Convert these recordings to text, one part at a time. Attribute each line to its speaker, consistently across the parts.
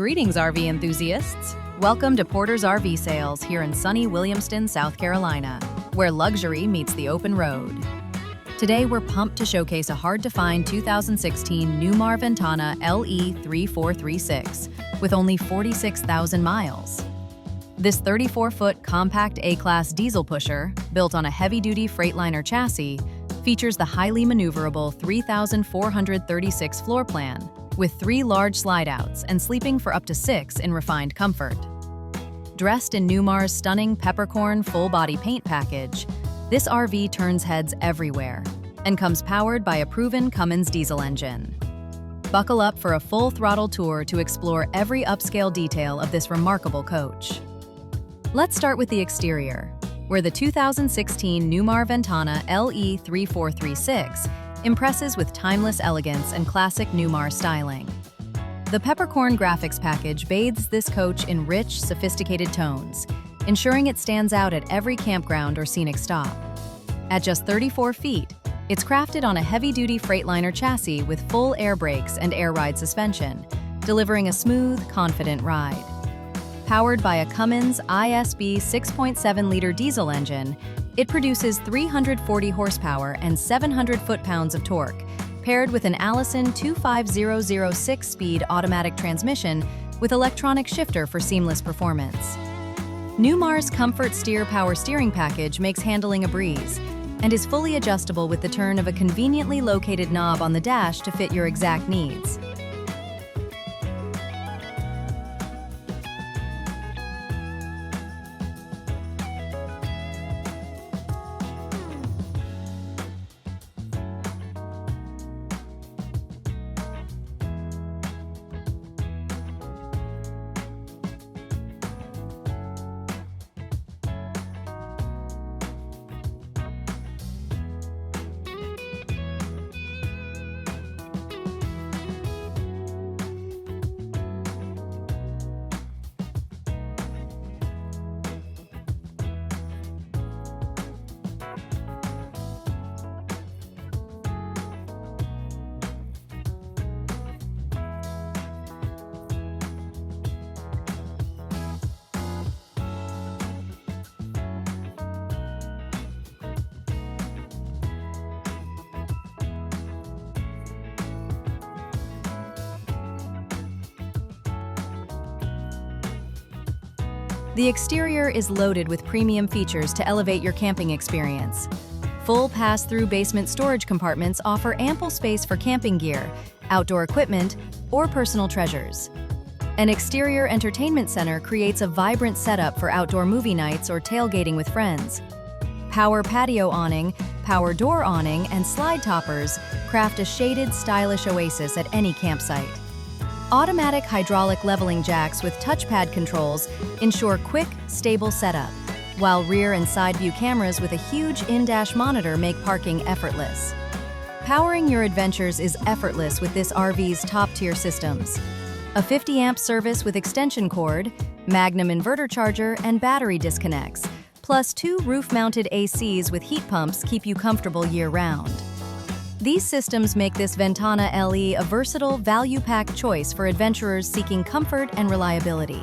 Speaker 1: Greetings, RV enthusiasts! Welcome to Porter's RV Sales here in sunny Williamston, South Carolina, where luxury meets the open road. Today, we're pumped to showcase a hard-to-find 2016 Newmar Ventana LE 3436 with only 46,000 miles. This 34-foot compact A-Class diesel pusher, built on a heavy-duty Freightliner chassis, features the highly maneuverable 3,436 floor plan, with 3 large slide-outs and sleeping for up to 6 in refined comfort. Dressed in Newmar's stunning Peppercorn full-body paint package, this RV turns heads everywhere and comes powered by a proven Cummins diesel engine. Buckle up for a full-throttle tour to explore every upscale detail of this remarkable coach. Let's start with the exterior, where the 2016 Newmar Ventana LE 3436 impresses with timeless elegance and classic Newmar styling. The Peppercorn graphics package bathes this coach in rich, sophisticated tones, ensuring it stands out at every campground or scenic stop. At just 34 feet, it's crafted on a heavy-duty Freightliner chassis with full air brakes and air ride suspension, delivering a smooth, confident ride. Powered by a Cummins ISB 6.7-liter diesel engine, it produces 340 horsepower and 700 foot-pounds of torque, paired with an Allison 25006-speed automatic transmission with electronic shifter for seamless performance. Newmar's Comfort Steer power steering package makes handling a breeze and is fully adjustable with the turn of a conveniently located knob on the dash to fit your exact needs. The exterior is loaded with premium features to elevate your camping experience. Full pass-through basement storage compartments offer ample space for camping gear, outdoor equipment, or personal treasures. An exterior entertainment center creates a vibrant setup for outdoor movie nights or tailgating with friends. Power patio awning, power door awning, and slide toppers craft a shaded, stylish oasis at any campsite. Automatic hydraulic leveling jacks with touchpad controls ensure quick, stable setup, while rear and side view cameras with a huge in-dash monitor make parking effortless. Powering your adventures is effortless with this RV's top-tier systems. A 50-amp service with extension cord, Magnum inverter charger, and battery disconnects, plus 2 roof-mounted ACs with heat pumps keep you comfortable year-round. These systems make this Ventana LE a versatile, value-packed choice for adventurers seeking comfort and reliability.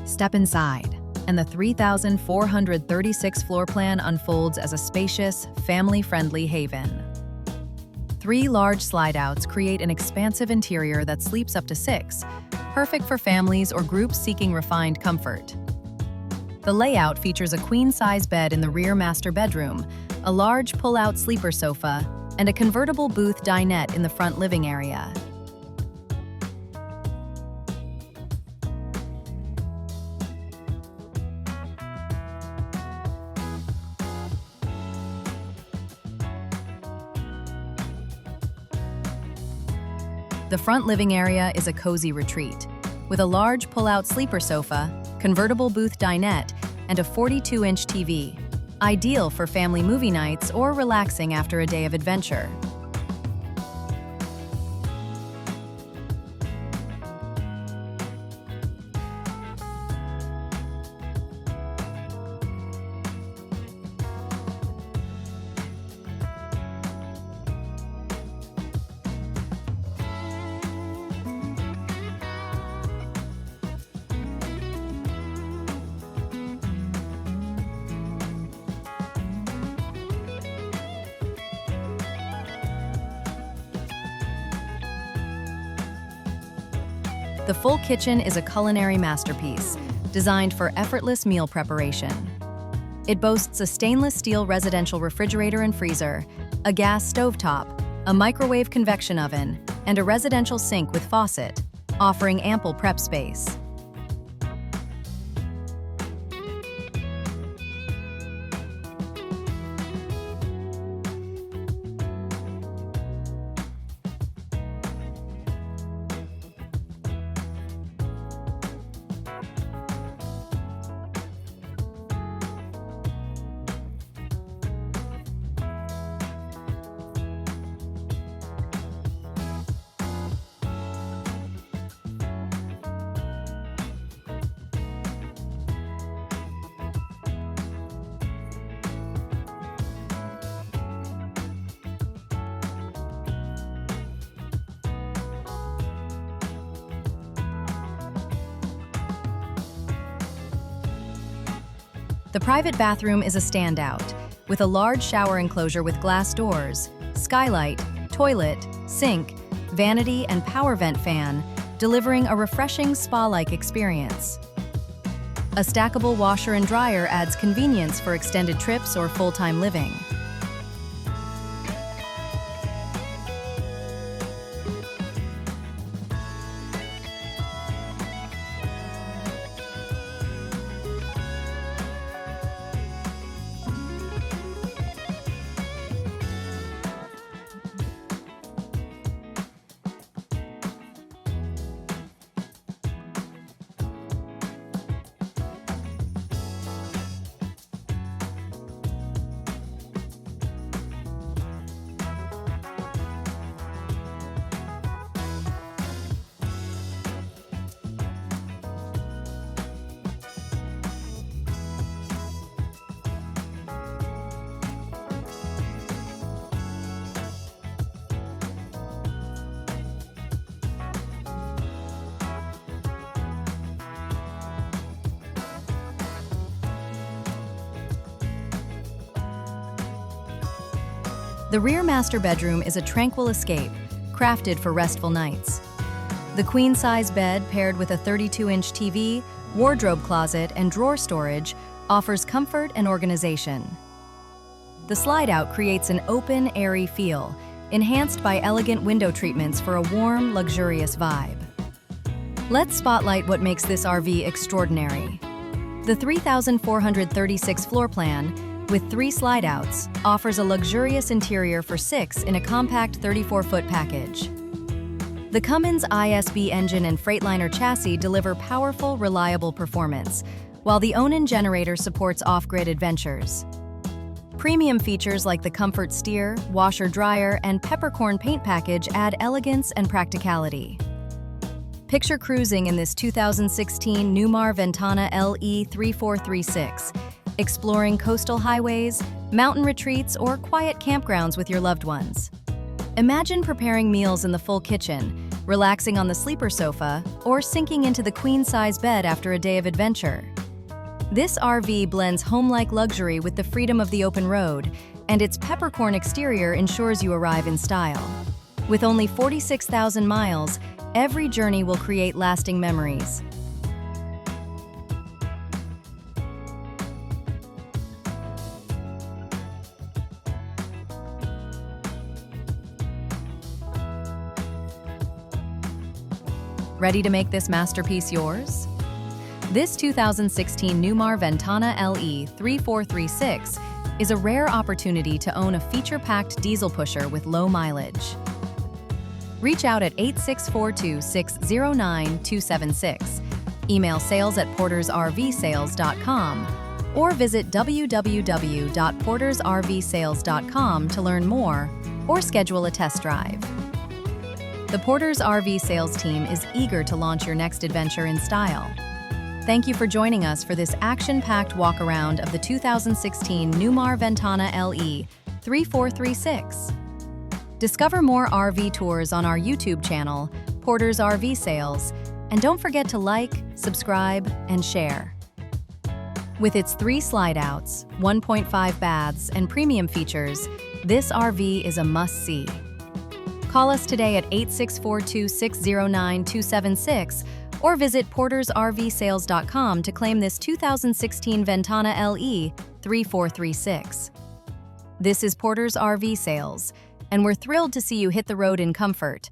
Speaker 1: Step inside. and the 3,436 floor plan unfolds as a spacious, family-friendly haven. 3 large slide-outs create an expansive interior that sleeps up to 6, perfect for families or groups seeking refined comfort. The layout features a queen-size bed in the rear master bedroom, a large pull-out sleeper sofa, and a convertible booth dinette in the front living area. The front living area is a cozy retreat, with a large pull-out sleeper sofa, convertible booth dinette, and a 42-inch TV, ideal for family movie nights or relaxing after a day of adventure. The full kitchen is a culinary masterpiece, designed for effortless meal preparation. It boasts a stainless steel residential refrigerator and freezer, a gas stovetop, a microwave convection oven, and a residential sink with faucet, offering ample prep space. The private bathroom is a standout, with a large shower enclosure with glass doors, skylight, toilet, sink, vanity, and power vent fan, delivering a refreshing spa-like experience. A stackable washer and dryer adds convenience for extended trips or full-time living. The rear master bedroom is a tranquil escape, crafted for restful nights. The queen-size bed paired with a 32-inch TV, wardrobe closet, and drawer storage offers comfort and organization. The slide-out creates an open, airy feel, enhanced by elegant window treatments for a warm, luxurious vibe. Let's spotlight what makes this RV extraordinary. The 3,436 floor plan, with 3 slide-outs, offers a luxurious interior for 6 in a compact 34-foot package. The Cummins ISB engine and Freightliner chassis deliver powerful, reliable performance, while the Onan generator supports off-grid adventures. Premium features like the Comfort Steer, washer-dryer, and Peppercorn paint package add elegance and practicality. Picture cruising in this 2016 Newmar Ventana LE 3436, exploring coastal highways, mountain retreats, or quiet campgrounds with your loved ones. Imagine preparing meals in the full kitchen, relaxing on the sleeper sofa, or sinking into the queen-size bed after a day of adventure. This RV blends home-like luxury with the freedom of the open road, and its peppercorn exterior ensures you arrive in style. With only 46,000 miles, every journey will create lasting memories. Ready to make this masterpiece yours? This 2016 Newmar Ventana LE 3436 is a rare opportunity to own a feature-packed diesel pusher with low mileage. Reach out at 864-609-276, email sales@portersrvsales.com, or visit www.portersrvsales.com to learn more or schedule a test drive. The Porter's RV sales team is eager to launch your next adventure in style. Thank you for joining us for this action-packed walk-around of the 2016 Newmar Ventana LE 3436. Discover more RV tours on our YouTube channel, Porter's RV Sales, and don't forget to like, subscribe, and share. With its 3 slide-outs, 1.5 baths, and premium features, this RV is a must-see. Call us today at 864-609-276 or visit portersrvsales.com to claim this 2016 Ventana LE 3436. This is Porter's RV Sales, and we're thrilled to see you hit the road in comfort.